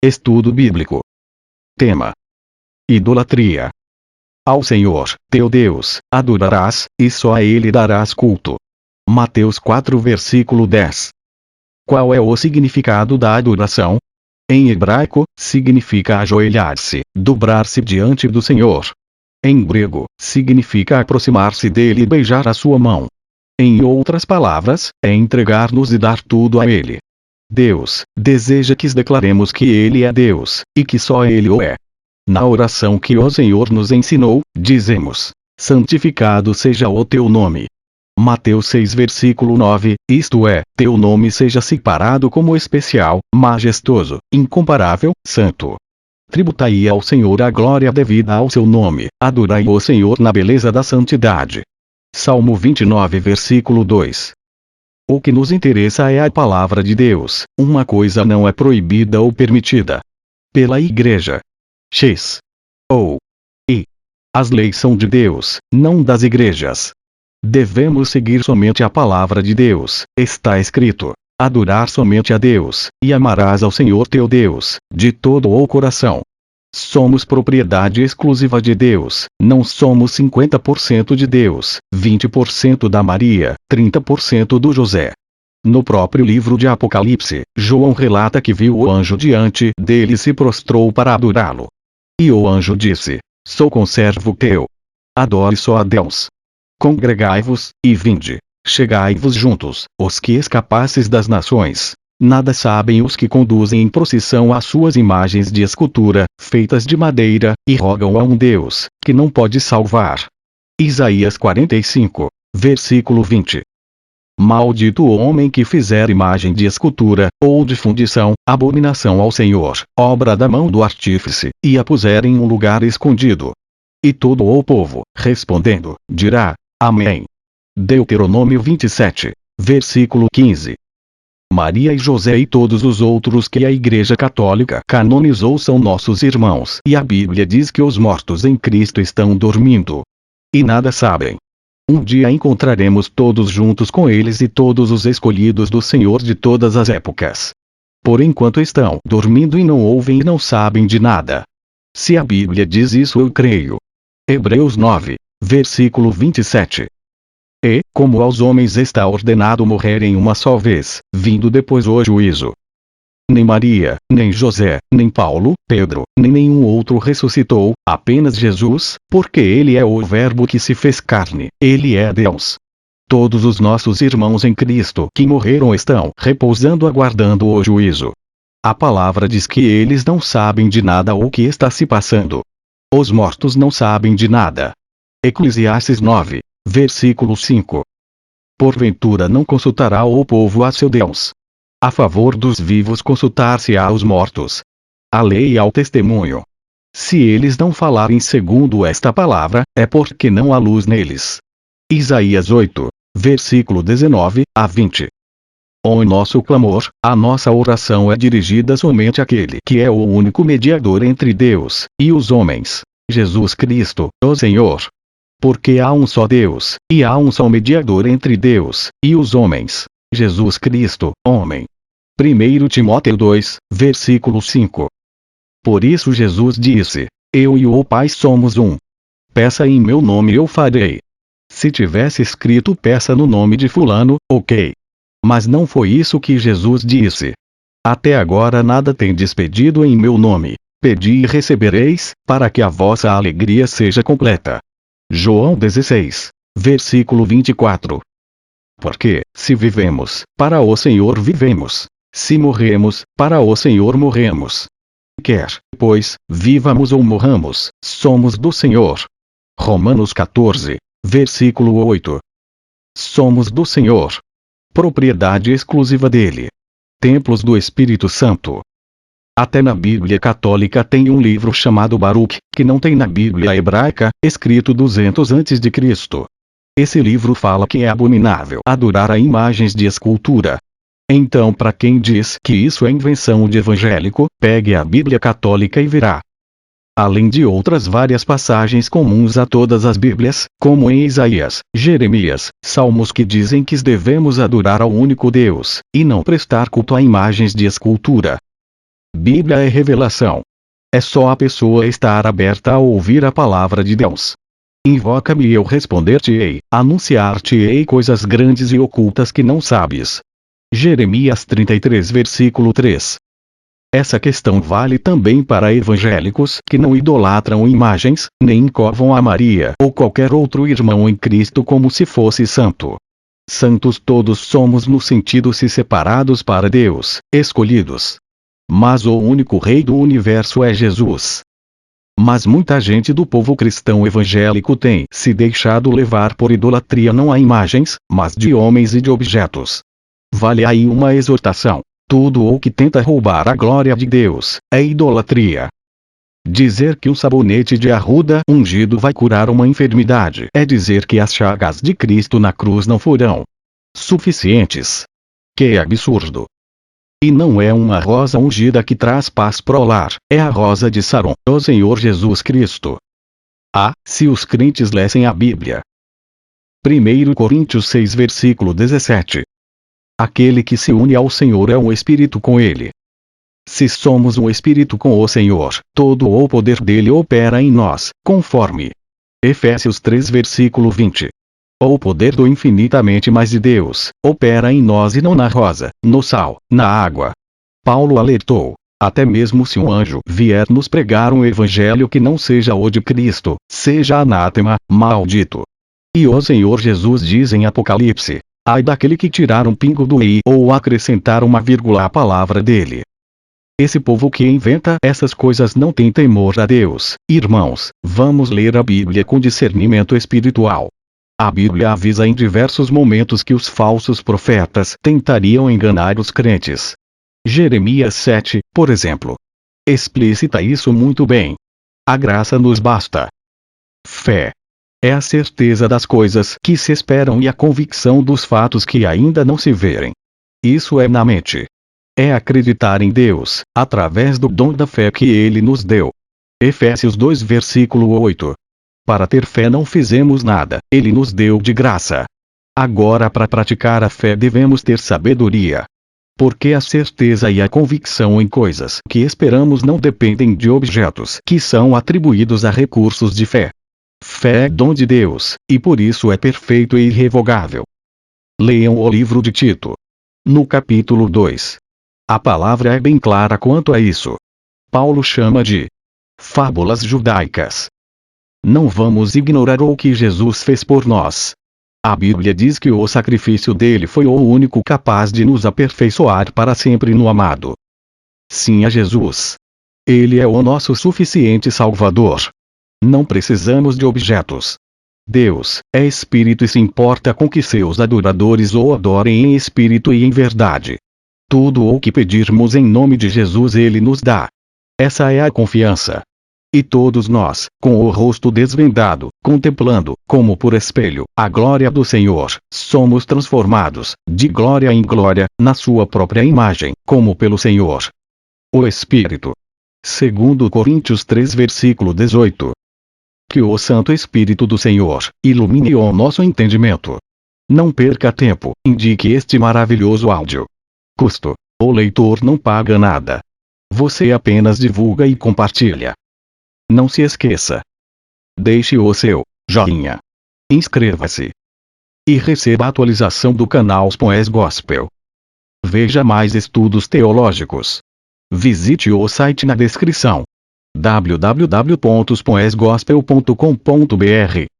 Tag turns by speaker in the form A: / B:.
A: Estudo bíblico. Tema: idolatria. Ao Senhor, teu Deus, adorarás, e só a Ele darás culto. Mateus 4 versículo 10. Qual é o significado da adoração? Em hebraico, significa ajoelhar-se, dobrar-se diante do Senhor. Em grego, significa aproximar-se dele e beijar a sua mão. Em outras palavras, é entregar-nos e dar tudo a Ele. Deus deseja que declaremos que Ele é Deus, e que só Ele o é. Na oração que o Senhor nos ensinou, dizemos: santificado seja o teu nome. Mateus 6 versículo 9, isto é, teu nome seja separado como especial, majestoso, incomparável, santo. Tributai ao Senhor a glória devida ao seu nome, adorai o Senhor na beleza da santidade. Salmo 29 versículo 2. O que nos interessa é a palavra de Deus, uma coisa não é proibida ou permitida pela Igreja. X. Ou I. As leis são de Deus, não das igrejas. Devemos seguir somente a palavra de Deus, está escrito: adorar somente a Deus, e amarás ao Senhor teu Deus, de todo o coração. Somos propriedade exclusiva de Deus, não somos 50% de Deus, 20% da Maria, 30% do José. No próprio livro de Apocalipse, João relata que viu o anjo diante dele e se prostrou para adorá-lo. E o anjo disse: sou conservo teu. Adore só a Deus. Congregai-vos, e vinde. Chegai-vos juntos, os que escapastes das nações. Nada sabem os que conduzem em procissão as suas imagens de escultura, feitas de madeira, e rogam a um Deus, que não pode salvar. Isaías 45, versículo 20. Maldito o homem que fizer imagem de escultura, ou de fundição, abominação ao Senhor, obra da mão do artífice, e a puser em um lugar escondido. E todo o povo, respondendo, dirá: Amém. Deuteronômio 27, versículo 15. Maria e José e todos os outros que a Igreja Católica canonizou são nossos irmãos, e a Bíblia diz que os mortos em Cristo estão dormindo. E nada sabem. Um dia encontraremos todos juntos com eles e todos os escolhidos do Senhor de todas as épocas. Por enquanto estão dormindo e não ouvem e não sabem de nada. Se a Bíblia diz isso, eu creio. Hebreus 9, versículo 27. E, como aos homens está ordenado morrerem uma só vez, vindo depois o juízo. Nem Maria, nem José, nem Paulo, Pedro, nem nenhum outro ressuscitou, apenas Jesus, porque Ele é o Verbo que se fez carne, Ele é Deus. Todos os nossos irmãos em Cristo que morreram estão repousando aguardando o juízo. A palavra diz que eles não sabem de nada o que está se passando. Os mortos não sabem de nada. Eclesiastes 9, versículo 5. Porventura não consultará o povo a seu Deus? A favor dos vivos consultar-se-á aos mortos. A lei e ao testemunho. Se eles não falarem segundo esta palavra, é porque não há luz neles. Isaías 8, versículo 19 a 20. O nosso clamor, a nossa oração é dirigida somente àquele que é o único mediador entre Deus e os homens, Jesus Cristo, o Senhor. Porque há um só Deus, e há um só mediador entre Deus e os homens, Jesus Cristo, homem. 1 Timóteo 2, versículo 5. Por isso Jesus disse: eu e o Pai somos um. Peça em meu nome eu farei. Se tivesse escrito peça no nome de fulano, ok. Mas não foi isso que Jesus disse. Até agora nada tendes pedido em meu nome. Pedi e recebereis, para que a vossa alegria seja completa. João 16, versículo 24. Porque, se vivemos, para o Senhor vivemos. Se morremos, para o Senhor morremos. Quer, pois, vivamos ou morramos, somos do Senhor. Romanos 14, versículo 8. Somos do Senhor. Propriedade exclusiva dele. Templos do Espírito Santo. Até na Bíblia Católica tem um livro chamado Baruch, que não tem na Bíblia hebraica, escrito 200 a.C. Esse livro fala que é abominável adorar a imagens de escultura. Então, para quem diz que isso é invenção de evangélico, pegue a Bíblia Católica e verá. Além de outras várias passagens comuns a todas as Bíblias, como em Isaías, Jeremias, Salmos que dizem que devemos adorar ao único Deus, e não prestar culto a imagens de escultura. Bíblia é revelação. É só a pessoa estar aberta a ouvir a palavra de Deus. Invoca-me e eu responder-te-ei, anunciar-te-ei coisas grandes e ocultas que não sabes. Jeremias 33 versículo 3. Essa questão vale também para evangélicos que não idolatram imagens, nem curvam a Maria ou qualquer outro irmão em Cristo como se fosse santo. Santos todos somos no sentido se separados para Deus, escolhidos. Mas o único Rei do universo é Jesus. Mas muita gente do povo cristão evangélico tem se deixado levar por idolatria não a imagens, mas de homens e de objetos. Vale aí uma exortação. Tudo o que tenta roubar a glória de Deus é idolatria. Dizer que um sabonete de arruda ungido vai curar uma enfermidade é dizer que as chagas de Cristo na cruz não foram suficientes. Que absurdo! E não é uma rosa ungida que traz paz pro lar, é a rosa de Saron, o Senhor Jesus Cristo. Ah, se os crentes lessem a Bíblia. 1 Coríntios 6 versículo 17. Aquele que se une ao Senhor é um espírito com ele. Se somos um espírito com o Senhor, todo o poder dele opera em nós, conforme Efésios 3 versículo 20. O poder do infinitamente mais de Deus opera em nós e não na rosa, no sal, na água. Paulo alertou: até mesmo se um anjo vier nos pregar um evangelho que não seja o de Cristo, seja anátema, maldito. E o Senhor Jesus diz em Apocalipse: ai daquele que tirar um pingo do i ou acrescentar uma vírgula à palavra dele. Esse povo que inventa essas coisas não tem temor a Deus. Irmãos, vamos ler a Bíblia com discernimento espiritual. A Bíblia avisa em diversos momentos que os falsos profetas tentariam enganar os crentes. Jeremias 7, por exemplo, explicita isso muito bem. A graça nos basta. Fé é a certeza das coisas que se esperam e a convicção dos fatos que ainda não se verem. Isso é na mente. É acreditar em Deus, através do dom da fé que Ele nos deu. Efésios 2 versículo 8. Para ter fé não fizemos nada, Ele nos deu de graça. Agora para praticar a fé devemos ter sabedoria. Porque a certeza e a convicção em coisas que esperamos não dependem de objetos que são atribuídos a recursos de fé. Fé é dom de Deus, e por isso é perfeito e irrevogável. Leiam o livro de Tito. No capítulo 2. A palavra é bem clara quanto a isso. Paulo chama de fábulas judaicas. Não vamos ignorar o que Jesus fez por nós. A Bíblia diz que o sacrifício dele foi o único capaz de nos aperfeiçoar para sempre no amado. Sim, a Jesus. Ele é o nosso suficiente Salvador. Não precisamos de objetos. Deus é espírito e se importa com que seus adoradores o adorem em espírito e em verdade. Tudo o que pedirmos em nome de Jesus Ele nos dá. Essa é a confiança. E todos nós, com o rosto desvendado, contemplando, como por espelho, a glória do Senhor, somos transformados, de glória em glória, na sua própria imagem, como pelo Senhor. O Espírito. 2 Coríntios 3 versículo 18. Que o Santo Espírito do Senhor ilumine o nosso entendimento. Não perca tempo, indique este maravilhoso áudio. Custo: o leitor não paga nada. Você apenas divulga e compartilha. Não se esqueça. Deixe o seu joinha. Inscreva-se. E receba a atualização do canal Poes Gospel. Veja mais estudos teológicos. Visite o site na descrição. www.poesgospel.com.br